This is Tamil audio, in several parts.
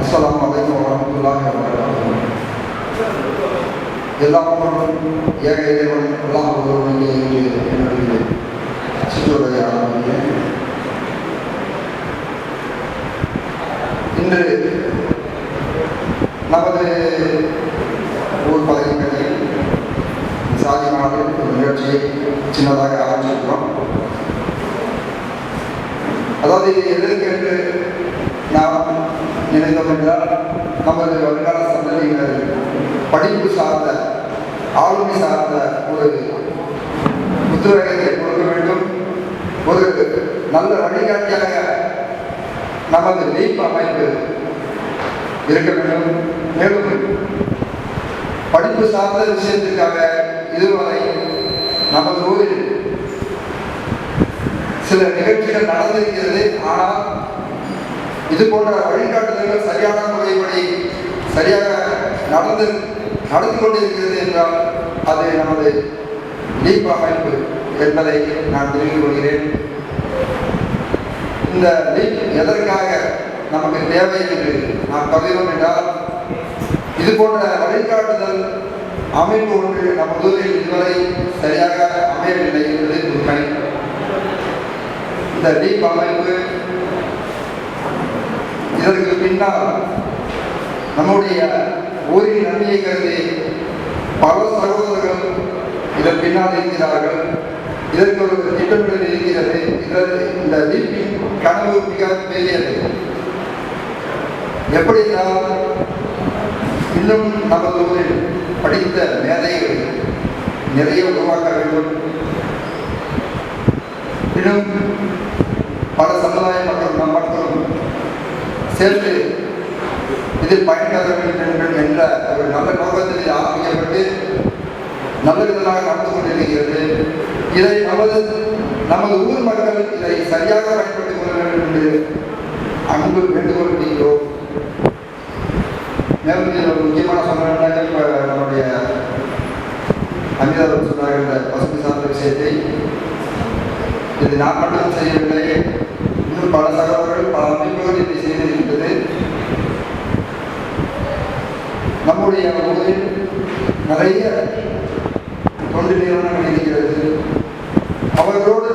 Assalamualaikum warahmatullahi wabarakatuh. எல்லாம் ஏக இறைவன் எல்லாம் ஒருவனே என்று என்னுடைய சிற்றுரையை ஆரம்பிக்கிறேன். இன்று நமது ஊர் பகுதிகளில் சாதி நாடு ஒரு நிகழ்ச்சியை சின்னதாக ஆரம்பிச்சிருக்கிறோம். அதாவது எதற்கு என்று நாம் நினைத்தோம் என்றால், நமது வருங்கால சந்ததியினர் படிப்பு சார்ந்த ஆளுமை சார்ந்த ஒரு உத்வேகத்தை கொடுக்க வேண்டும். ஒரு நல்ல வழிகாட்டியாக நமது நீப் அமைப்பு இருக்க வேண்டும். மேலும் படிப்பு சார்ந்த விஷயத்திற்காக இதுவரை நமது ஊரில் சில நிகழ்ச்சிகள் நடந்திருக்கிறது. ஆனால் இது போன்ற வழிகாட்டுதல்கள் சரியான முறைப்படி சரியாக நடத்தி கொண்டிருக்கிறது என்றால் அது நமது நீப் அமைப்பு என்பதை நான் தெரிந்து கொள்கிறேன். இந்த நீப் எதற்காக நமக்கு தேவை என்று நாம் கருதுகிறோம் என்றால், இது போன்ற வழிகாட்டுதல் அமைப்பு ஒன்று நமது ஊரில் இதுவரை சரியாக அமையவில்லை என்பது உண்மை. இந்த நீப் அமைப்பு இதற்கு பின்னால் நம்முடைய ஊரின் நன்மையை கருதி பல சகோதரர்கள் இதன் பின்னால் இருக்கிறார்கள். இதற்கு ஒரு திட்டமிடல் இருக்கிறது. இந்த நீப்பின் கனவு மிக பெரியது. எப்படினால், இன்னும் நமது ஊரில் படித்த மேதைகள் நிறைய உருவாக்க வேண்டும். இன்னும் பல சமுதாய மக்களும் சேர்த்து இதில் பயன்பெற வேண்டும் என்ற ஒரு நல்ல நோக்கத்தில் ஆரம்பிக்கப்பட்டு நல்ல விதமாக நடந்து கொண்டிருக்கிறது. இதை நமது ஊர் மக்கள் இதை சரியாக பயன்படுத்திக் கொள்ள வேண்டும் என்று அன்பு வேண்டுகோள் விடுகிறோம். மேலும் இதில் ஒரு முக்கியமான சொன்னாங்க, இப்போ நம்முடைய அமிதாபர் சொன்னார்கள் இந்த பசுமை சார்ந்த விஷயத்தை. இது நான் மட்டும் செய்யவில்லை, இன்னும் பல சகோதரர்கள் பல அமைப்புகள் இதை செய்திருக்கின்றது. நம்முடைய ஊரில் நிறைய தொண்டு நிறுவனங்கள் இருக்கிறது. அவர்களோடு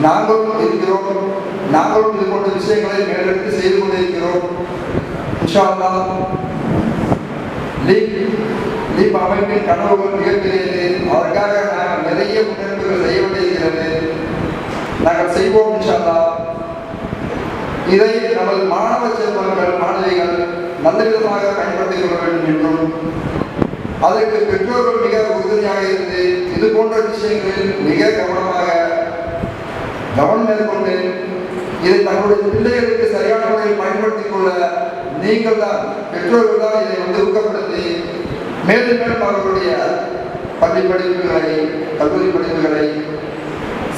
நாங்களும் இருக்கிறோம். நாங்களும் இது போன்ற விஷயங்களை மேலெடுத்து செய்து கொண்டிருக்கிறோம். இன்ஷா அல்லாஹ் லீப் அமைப்பின் கனவுகள் மிகப்பெரியது. அதற்காக நாங்கள் நிறைய முன்னெடுப்புகள் செய்ய வேண்டியிருக்கிறது. நாங்கள் செய்வோம் இன்ஷா அல்லாஹ். இதை நமது மாணவ செல்வங்கள் மாணவிகள் நல்ல விதமாக பயன்படுத்திக் கொள்ள வேண்டும் என்றும், அதற்கு பெற்றோர்கள் மிக உறுதுணையாக இருந்து இது போன்ற விஷயங்களில் மிக கவனம் மேற்கொண்டு இதை தங்களுடைய பிள்ளைகளுக்கு சரியான முறையில் பயன்படுத்திக் கொள்ள நீங்கள் தான், பெற்றோர்கள் தான் இதை ஊக்கப்படுத்தி மேலும் மேலும் அவர்களுடைய பள்ளி படிப்புகளை கல்லூரி படிப்புகளை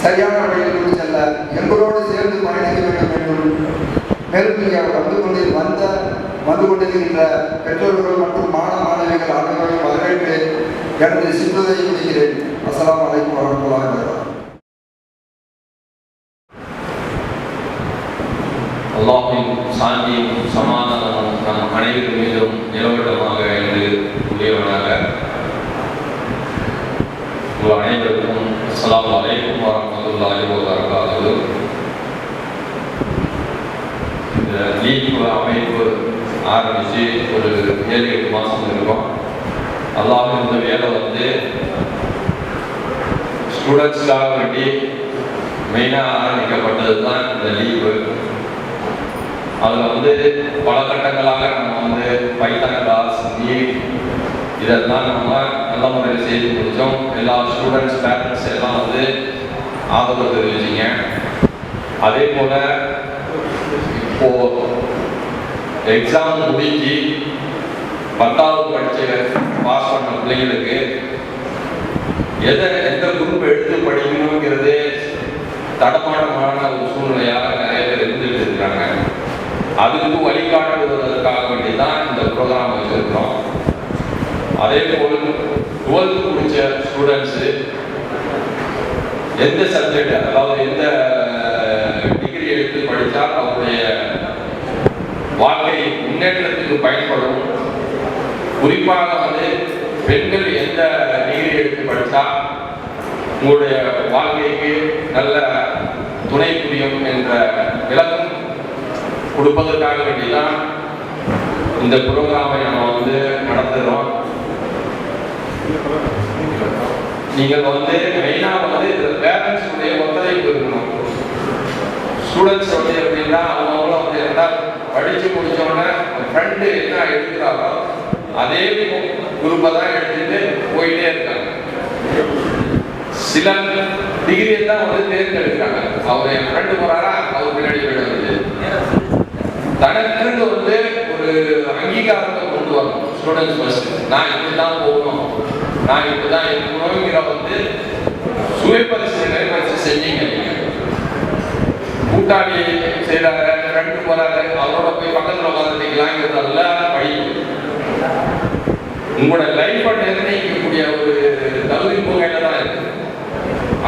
சரியான வழியில் கொண்டு செல்ல எங்களோடு சேர்ந்து பயணிக்க வேண்டும் என்றும், மேலும் வந்து கொண்டிருக்கின்ற பெற்றோர்கள் மற்றும் மாணவிகள் அனைவரையும் வரவேற்று எனது சிற்றுரையை முடிக்கிறேன். அஸ்ஸலாமு அலைக்கும் வரஹ்மத்துல்லாஹி வபரகாத்துஹு. அல்லாஹ்வின் சாந்தியும் சமாதானமும் நம் அனைவரும் மீதும் நிலவட்டமாக என்று உரியவனாக உங்கள் அனைவருக்கும் அஸ்ஸலாமு அலைக்கும் வரஹ்மத்துல்லாஹி வபரகாத்துஹு. இந்த லீப் அமைப்பு ஆரம்பித்து ஒரு 7-8 மாதம் இருக்கும். அல்லாஹ்வின் இந்த வேலை ஸ்டூடெண்ட்ஸ்க்காக வேண்டி மெயினாக ஆரம்பிக்கப்பட்டது தான் இந்த லீவு. அதில் வந்து பல கட்டங்களாக நம்ம வந்து பைத்தான் கிளாஸ், நீட் இதெல்லாம் நம்ம நல்ல முறையில் செய்து முடித்தோம். எல்லா ஸ்டூடெண்ட்ஸ், பேரண்ட்ஸ் எல்லாம் வந்து ஆதரவு தெரிவிச்சிங்க. அதே போல் இப்போ எக்ஸாம் முடிஞ்சு 10வது படித்து பாஸ் பண்ண பிள்ளைங்களுக்கு எந்த குரூப் எடுத்து படிக்கணுங்கிறது தடமாடமான ஒரு சூழ்நிலையாக நிறைய பேர் இருந்துட்டு இருக்கிறாங்க. அதுக்கு வழிகாட்டுவதற்காக வேண்டி தான் இந்த ப்ரோக்ராம் வச்சிருக்கிறோம். அதே போல் 12th முடிச்ச ஸ்டூடெண்ட்ஸு எந்த சப்ஜெக்ட், அதாவது எந்த டிகிரி எடுத்து படித்தால் அவருடைய வாழ்க்கை முன்னேற்றத்துக்கு பயன்படும், குறிப்பாக வந்து பெண்கள் எந்த டிகிரி எடுத்து படித்தா உங்களுடைய வாழ்க்கைக்கு நல்ல துணை புரியும் என்ற விளக்கம் கொடுப்பதற்காக வேண்டிதான் இந்த ப்ரோக்ராமை நம்ம வந்து நடத்துகிறோம். நீங்கள் வந்து மெயினாக வந்து இந்த பேரண்ட்ஸுடைய ஒத்துழைப்பு இருக்கணும். ஸ்டூடெண்ட்ஸ் வந்து எப்படின்னா அவங்களும் வந்து என்ன படித்து முடித்தோடனே ஃப்ரெண்டு என்ன எடுக்கிறாரோ அதே குரூப்பை தான் எடுத்துட்டு போயிட்டே இருக்காங்க. சில டிகிரியை தான் வந்து தேர்ந்தெடுக்கிறாங்க. அவர் என் ஃப்ரெண்டு போகிறாரா, அவர் பின்னாடி போயிடுவது. தனக்கு வந்து ஒரு அங்கீகாரத்தை கொண்டு வரணும் ஸ்டூடெண்ட்ஸ் ஃபர்ஸ்ட். நான் இப்படி தான் போகணும், நான் இப்படி தான் இருக்கணுங்கிற வந்து சுயபரிசீலனை செஞ்சீங்க. கூட்டாளி செய்கிறாரு, ஃப்ரெண்டு போகிறாரு, அவரோட போய் பக்கத்தில் உட்காந்துட்டீங்களாங்கிறதல்ல படிப்பு. உங்களோட லைஃப்பை நிர்ணயிக்கக்கூடிய ஒரு தகுதி பூங்கையில தான் இருக்கு.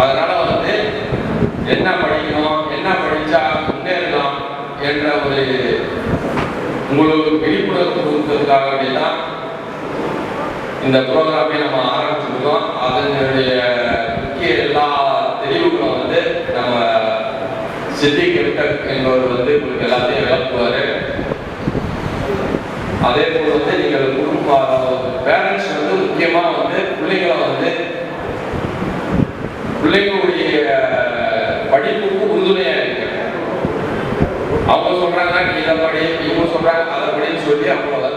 அதனால வந்து என்ன படிக்கணும், என்ன படிச்சா முன்னேறலாம் என்ற ஒரு உங்களுக்கு விழிப்புணர்வு கொடுத்ததுக்காக வேண்டிதான் இந்த ப்ரோக்ராமை நம்ம ஆரம்பிச்சிருக்கோம். அதனுடைய முக்கிய எல்லா தெளிவுகளும் வந்து நம்ம சித்திக் என்பவர் வந்து உங்களுக்கு எல்லாத்தையும் விளக்குவார். அதே போல் வந்து நீங்கள் பேரண்ட்ஸ் வந்து முக்கியமாக வந்து பிள்ளைங்களை வந்து பிள்ளைங்களுடைய படிப்புக்கு உறுதுணையாக இருக்கு. அவங்க சொல்றாங்க நீ இதை படி, இவங்க சொல்றாங்க அதை படின்னு சொல்லி அவங்கள